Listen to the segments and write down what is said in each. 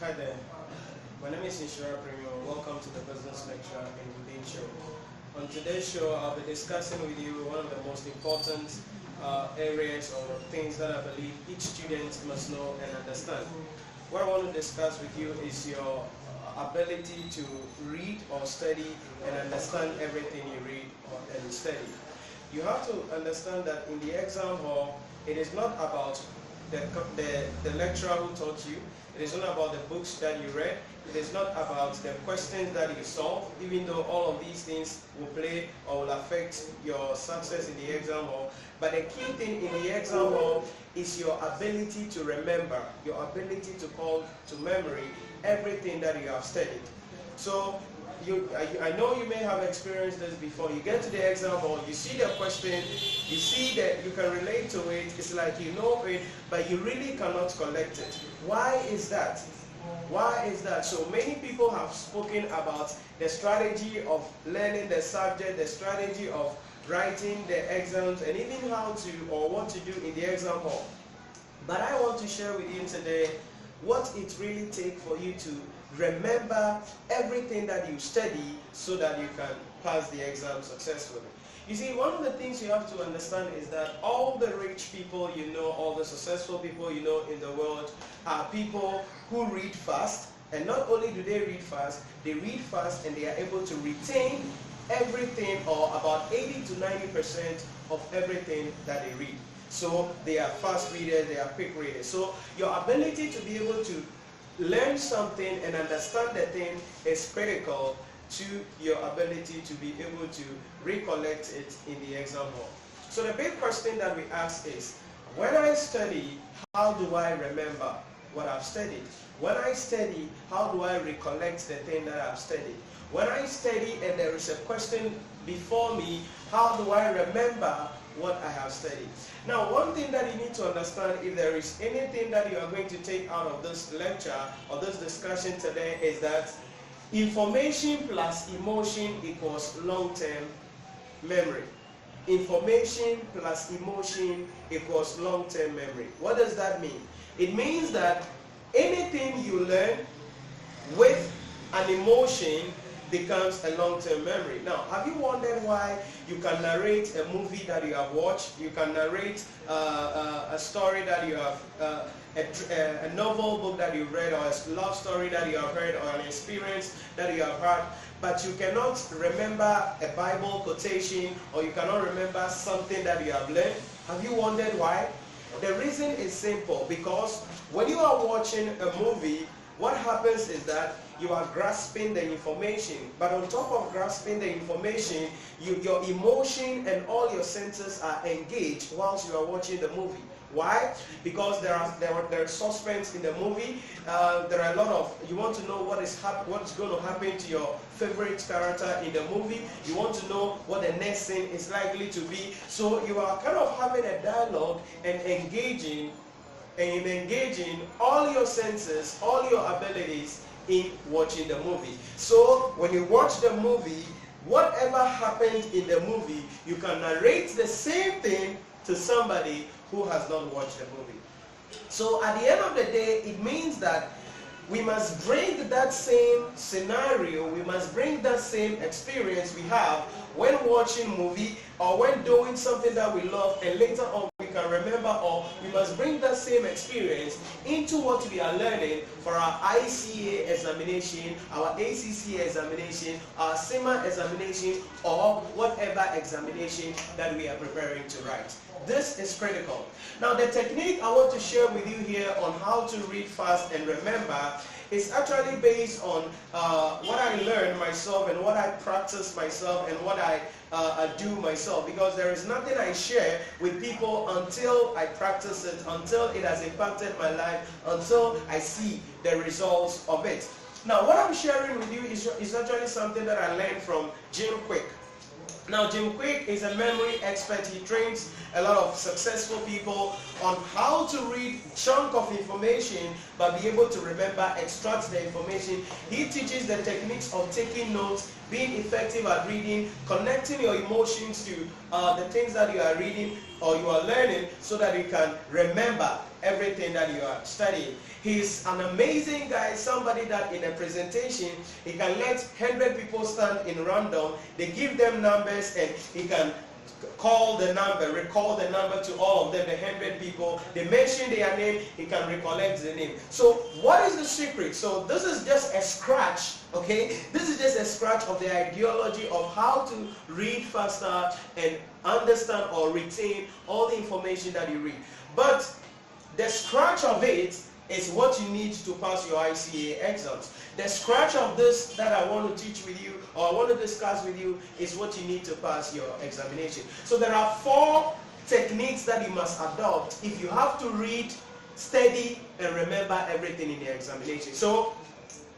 Hi there, my name is Nhyira Premium. Welcome to the Business Lecture and Within Show. On today's show, I'll be discussing with you one of the most important areas or things that I believe each student must know and understand. What I want to discuss with you is your ability to read or study and understand everything you read and study. You have to understand that in the exam hall, it is not about the lecturer who taught you. It is not about the books that you read. It is not about the questions that you solve, even though all of these things will play or will affect your success in the exam hall. But the key thing in the exam hall is your ability to remember, your ability to call to memory everything that you have studied. So I know you may have experienced this before. You get to the exam hall, you see the question, you see that you can relate to it, it's like you know it, but you really cannot collect it. Why is that? Why is that? So many people have spoken about the strategy of learning the subject, the strategy of writing the exams, and even how to or what to do in the exam hall. But I want to share with you today what it really takes for you to remember everything that you study so that you can pass the exam successfully. You see, one of the things you have to understand is that all the rich people you know, all the successful people you know in the world are people who read fast. And not only do they read fast and they are able to retain everything, or about 80 to 90% of everything that they read. So they are fast readers, they are quick readers. So your ability to be able to learn something and understand the thing is critical to your ability to be able to recollect it in the exam hall. So the big question that we ask is, when I study, how do I remember what I've studied? When I study, how do I recollect the thing that I've studied? When I study and there is a question before me, how do I remember what I have studied? Now, one thing that you need to understand, if there is anything that you are going to take out of this lecture or this discussion today, is that information plus emotion equals long-term memory. Information plus emotion equals long-term memory. What does that mean? It means that anything you learn with an emotion becomes a long-term memory. Now, have you wondered why you can narrate a movie that you have watched, you can narrate a story that you have, a novel book that you read, or a love story that you have heard, or an experience that you have had, but you cannot remember a Bible quotation, or you cannot remember something that you have learned? Have you wondered why? The reason is simple, because when you are watching a movie, what happens is that you are grasping the information, but on top of grasping the information, your emotion and all your senses are engaged whilst you are watching the movie. Why? Because there is suspense in the movie. There are a lot of, you want to know what is going to happen to your favorite character in the movie. You want to know what the next scene is likely to be. So you are kind of having a dialogue and engaging all your senses, all your abilities in watching the movie. So when you watch the movie, whatever happened in the movie, you can narrate the same thing to somebody who has not watched the movie. So at the end of the day, it means that we must bring that same scenario, we must bring that same experience we have when watching movie or when doing something that we love, and later on we can remember, or we must bring that same experience into what we are learning for our ICA examination, our ACCA examination, our CIMA examination, or whatever examination that we are preparing to write. This is critical. Now, the technique I want to share with you here on how to read fast and remember is actually based on what I learned myself and what I practice myself and what I do myself, because there is nothing I share with people until I practice it, until it has impacted my life, until I see the results of it. Now, what I'm sharing with you is actually something that I learned from Jim Kwik. Now, Jim Kwik is a memory expert. He trains a lot of successful people on how to read chunk of information but be able to remember, extract the information. He teaches the techniques of taking notes, being effective at reading, connecting your emotions to the things that you are reading or you are learning so that you can remember everything that you are studying. He's an amazing guy, somebody that in a presentation, he can let 100 people stand in random, they give them numbers and he can call the number, recall the number to all of them, the 100 people. They mention their name, he can recollect the name. So what is the secret? So this is just a scratch, okay? This is just a scratch of the ideology of how to read faster and understand or retain all the information that you read. But the scratch of it is what you need to pass your ICA exams. The scratch of this that I want to teach with you or I want to discuss with you is what you need to pass your examination. So there are 4 techniques that you must adopt if you have to read, study, and remember everything in the examination. So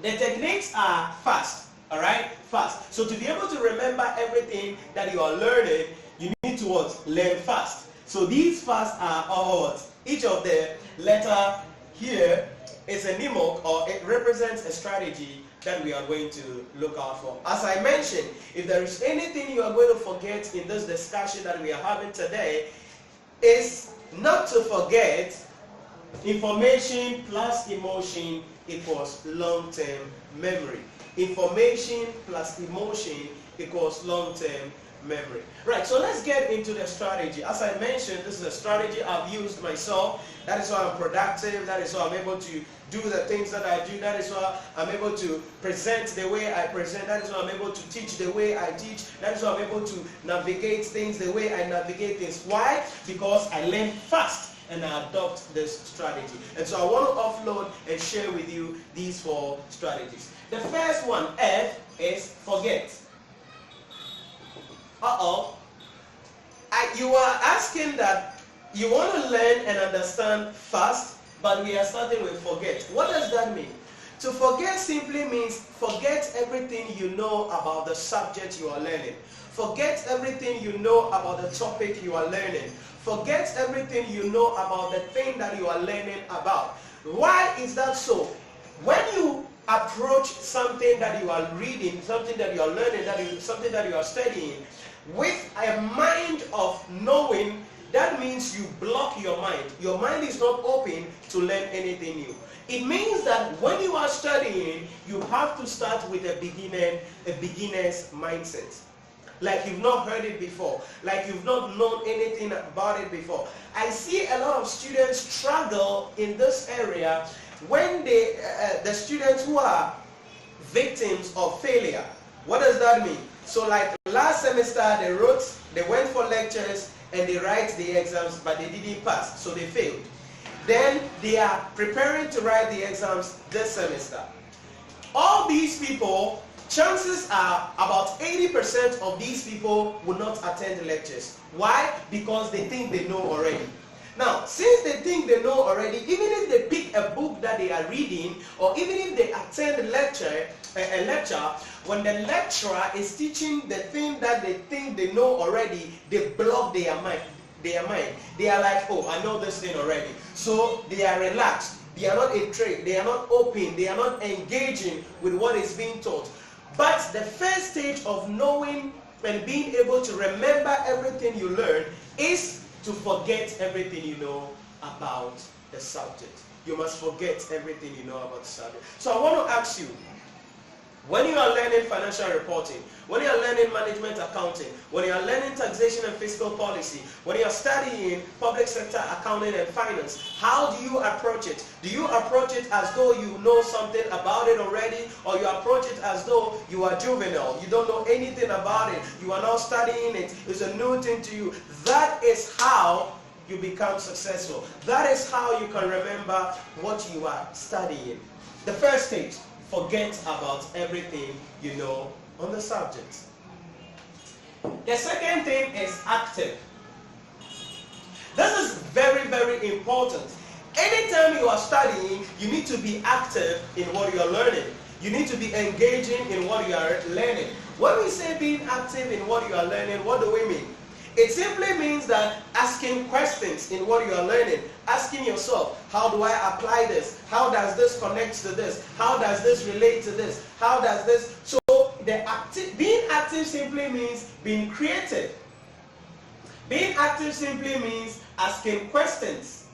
the techniques are fast, all right? Fast. So to be able to remember everything that you are learning, you need to what? Learn fast. So these fast are all what? Each of the letter here is a mnemonic, or it represents a strategy that we are going to look out for. As I mentioned, if there is anything you are going to forget in this discussion that we are having today, is not to forget information plus emotion equals long-term memory. Information plus emotion equals long-term memory. Right, so let's get into the strategy. As I mentioned, this is a strategy I've used myself. That is why I'm productive. That is why I'm able to do the things that I do. That is why I'm able to present the way I present. That is why I'm able to teach the way I teach. That is why I'm able to navigate things the way I navigate things. Why? Because I learn fast and I adopt this strategy. And so I want to offload and share with you these 4 strategies. The first one, F, is forget. You are asking that you want to learn and understand fast, but we are starting with forget. What does that mean? To forget simply means forget everything you know about the subject you are learning. Forget everything you know about the topic you are learning. Forget everything you know about the thing that you are learning about. Why is that so? When you approach something that you are reading, something that you are learning, something that you are studying, with a mind of knowing, that means you block your mind. Your mind is not open to learn anything new. It means that when you are studying, you have to start with a beginner's mindset. Like you've not heard it before. Like you've not known anything about it before. I see a lot of students struggle in this area when the students who are victims of failure. What does that mean? So like last semester they went for lectures and they write the exams but they didn't pass, so they failed. Then they are preparing to write the exams this semester. All these people, chances are about 80% of these people will not attend the lectures. Why? Because they think they know already. Now, since they think they know already, even if they pick a book that they are reading, or even if they attend a lecture, when the lecturer is teaching the thing that they think they know already, they block their mind. They are like, oh, I know this thing already. So they are relaxed. They are not intrigued. They are not open. They are not engaging with what is being taught. But the first stage of knowing and being able to remember everything you learn is to forget everything you know about the subject. You must forget everything you know about the subject. So I want to ask you, when you are learning financial reporting, when you are learning management accounting, when you are learning taxation and fiscal policy, when you are studying public sector accounting and finance, how do you approach it? Do you approach it as though you know something about it already, or you approach it as though you are juvenile, you don't know anything about it, you are now studying it, it's a new thing to you? That is how you become successful. That is how you can remember what you are studying. The first stage, forget about everything you know on the subject. The second thing is active. This is very, very important. Anytime you are studying, you need to be active in what you are learning. You need to be engaging in what you are learning. When we say being active in what you are learning, what do we mean? It simply means that asking questions in what you are learning, asking yourself, how do I apply this? How does this connect to this? How does this relate to this? How does this? So being active simply means being creative. Being active simply means asking questions.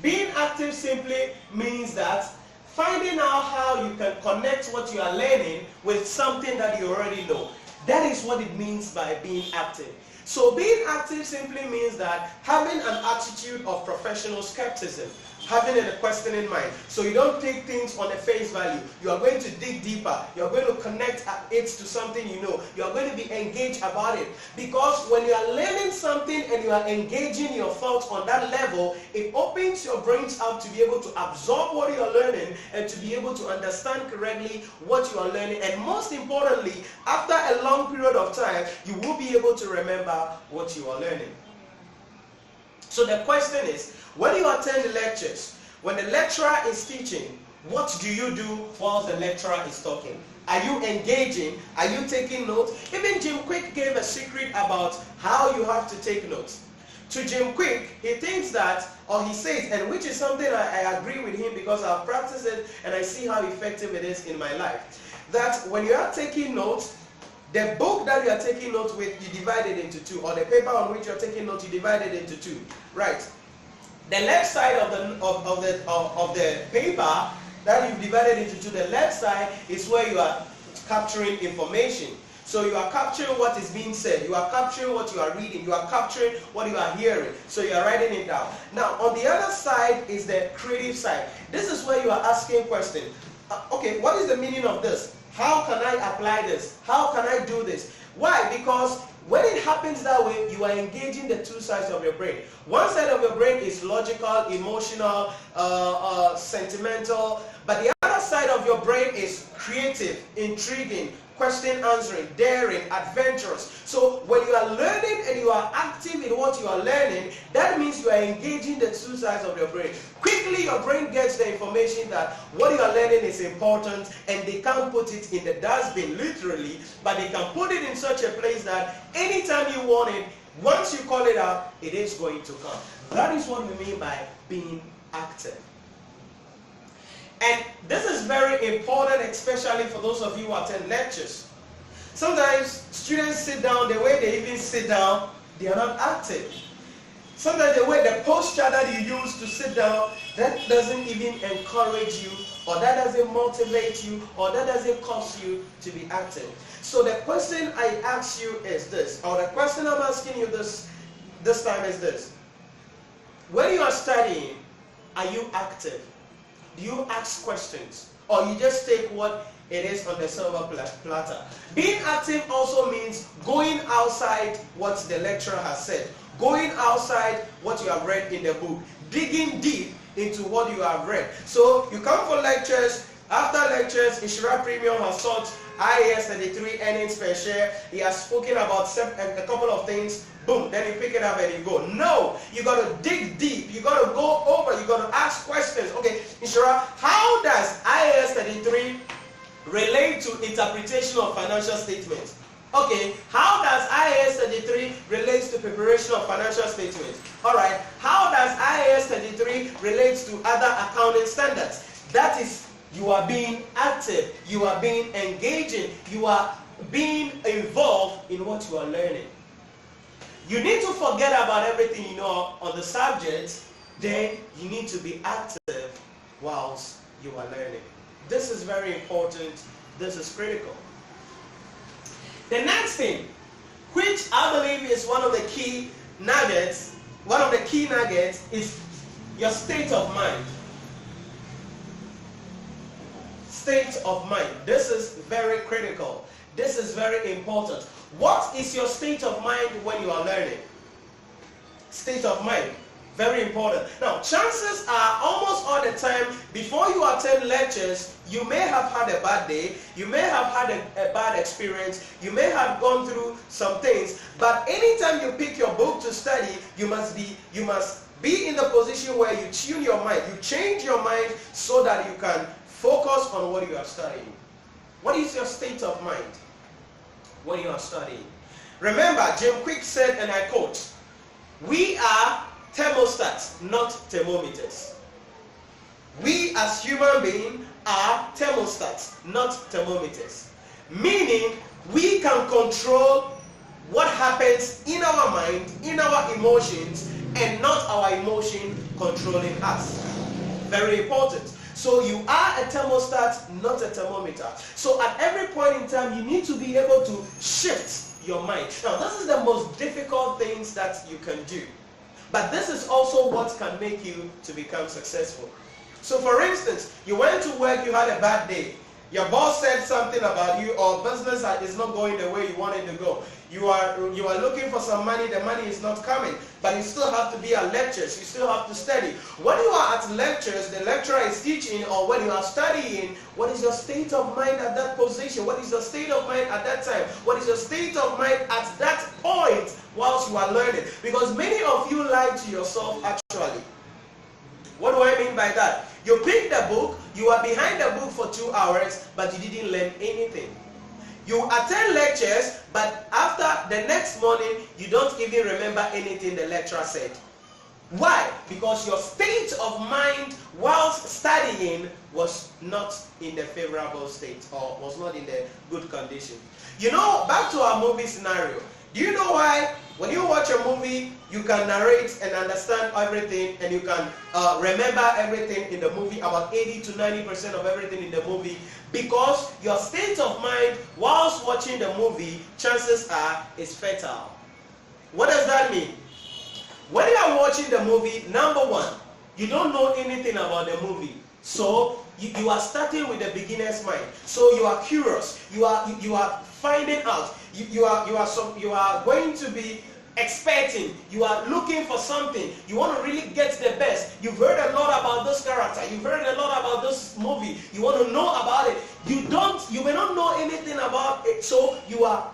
Being active simply means that finding out how you can connect what you are learning with something that you already know. That is what it means by being active. So being active simply means that having an attitude of professional skepticism, having a question in mind. So you don't take things on a face value. You are going to dig deeper. You are going to connect it to something you know. You are going to be engaged about it. Because when you are learning something and you are engaging your thoughts on that level, it opens your brains up to be able to absorb what you are learning and to be able to understand correctly what you are learning. And most importantly, after a long period of time, you will be able to remember what you are learning. So the question is, when you attend the lectures, when the lecturer is teaching, what do you do while the lecturer is talking? Are you engaging? Are you taking notes? Even Jim Kwik gave a secret about how you have to take notes. To Jim Kwik, he thinks that, or he says, and which is something I agree with him because I've practiced it and I see how effective it is in my life, that when you are taking notes, the book that you are taking notes with, you divide it into two, or the paper on which you are taking notes, you divide it into two, right? The left side of the paper that you've divided into two, the left side is where you are capturing information. So you are capturing what is being said, you are capturing what you are reading, you are capturing what you are hearing. So you are writing it down. Now on the other side is the creative side. This is where you are asking questions. Okay, what is the meaning of this? How can I apply this? How can I do this? Why? Because when it happens that way, you are engaging the two sides of your brain. One side of your brain is logical, emotional, sentimental, but the other side of your brain is creative, intriguing, question answering, daring, adventurous. So when you are learning and you are active in what you are learning, that means you are engaging the two sides of your brain. Quickly your brain gets the information that what you are learning is important, and they can't put it in the dustbin literally, but they can put it in such a place that anytime you want it, once you call it out, it is going to come. That is what we mean by being active. And this is very important, especially for those of you who attend lectures. Sometimes students sit down, the way they even sit down, they are not active. Sometimes the way the posture that you use to sit down, that doesn't even encourage you, or that doesn't motivate you, or that doesn't cause you to be active. So the question I ask you is this, or the question I'm asking you this time is this. When you are studying, are you active? Do you ask questions, or you just take what it is on the silver platter? Being active also means going outside what the lecturer has said, going outside what you have read in the book, digging deep into what you have read. So you come for lectures. After lectures, Nhyira Premium has taught IAS 33 earnings per share. He has spoken about a couple of things. Boom, then you pick it up and you go. No, you got to dig deep. You got to go over. You got to ask questions. Okay, Nhyira, how does IAS 33 relate to interpretation of financial statements? Okay, how does IAS 33 relate to preparation of financial statements? All right, how does IAS 33 relate to other accounting standards? That is, you are being active, you are being engaging, you are being involved in what you are learning. You need to forget about everything you know on the subject, then you need to be active whilst you are learning. This is very important, this is critical. The next thing, which I believe is one of the key nuggets, is your state of mind. State of mind. This is very critical. This is very important. What is your state of mind when you are learning? State of mind. Very important. Now, chances are almost all the time, before you attend lectures, you may have had a bad day, you may have had a bad experience, you may have gone through some things, but anytime you pick your book to study, you must be in the position where you tune your mind, you change your mind so that you can focus on what you are studying. What is your state of mind when you are studying? Remember, Jim Kwik said, and I quote, "We are thermostats, not thermometers." We as human beings are thermostats, not thermometers. Meaning, we can control what happens in our mind, in our emotions, and not our emotion controlling us. Very important. So you are a thermostat, not a thermometer. So at every point in time, you need to be able to shift your mind. Now, this is the most difficult things that you can do. But this is also what can make you to become successful. So for instance, you went to work, you had a bad day. Your boss said something about you, or business is not going the way you want it to go. You are looking for some money, the money is not coming, but you still have to be at lectures, you still have to study. When you are at lectures, the lecturer is teaching, or when you are studying, what is your state of mind at that position? What is your state of mind at that time? What is your state of mind at that point whilst you are learning? Because many of you lie to yourself actually. What do I mean by that? You pick the book, you are behind the book for 2 hours, but you didn't learn anything. You attend lectures, but after the next morning, you don't even remember anything the lecturer said. Why? Because your state of mind whilst studying was not in the favorable state, or was not in the good condition. You know, back to our movie scenario. Do you know why when you watch a movie, you can narrate and understand everything, and you can remember everything in the movie, about 80 to 90% of everything in the movie? Because your state of mind whilst watching the movie, chances are, is fertile. What does that mean? When you are watching the movie, number one, you don't know anything about the movie. So you are starting with the beginner's mind. So you are curious. You are finding out. You are going to be expecting. You are looking for something. You want to really get the best. You've heard a lot about this character. You've heard a lot about this movie. You want to know about it. You may not know anything about it. So you are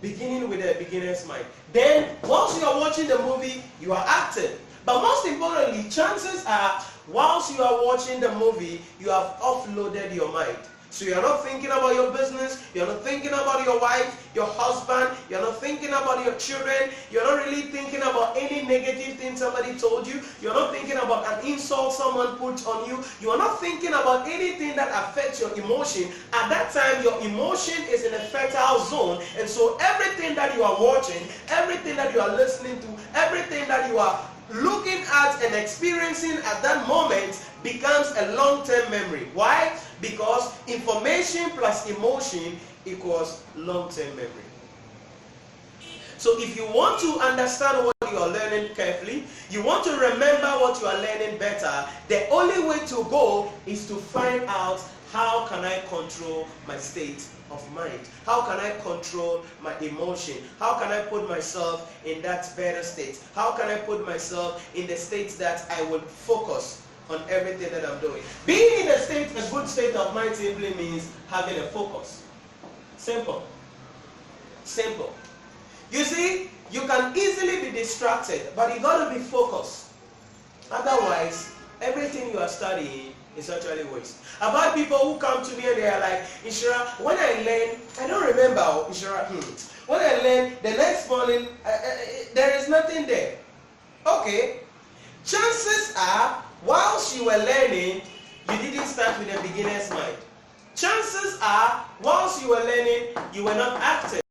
beginning with a beginner's mind. Then once you are watching the movie, you are acting. But most importantly, chances are, whilst you are watching the movie, you have offloaded your mind. So you're not thinking about your business, you're not thinking about your wife, your husband, you're not thinking about your children, you're not really thinking about any negative thing somebody told you, you're not thinking about an insult someone put on you, you are not thinking about anything that affects your emotion. At that time, your emotion is in a fertile zone, and so everything that you are watching, everything that you are listening to, everything that you are looking at and experiencing at that moment becomes a long-term memory. Why? Because information plus emotion equals long-term memory. So if you want to understand what you are learning carefully, you want to remember what you are learning better, the only way to go is to find out, how can I control my state of mind? How can I control my emotion? How can I put myself in that better state? How can I put myself in the state that I will focus on everything that I'm doing? Being in a good state of mind simply means having a focus. Simple. Simple. You see, you can easily be distracted, but you got to be focused. Otherwise, everything you are studying is actually waste. I've had people who come to me and they are like, Nhyira, when I learn, I don't remember, Nhyira, when I learn, the next morning, there is nothing there. Okay. Chances are, whilst you were learning, you didn't start with a beginner's mind. Chances are, whilst you were learning, you were not active.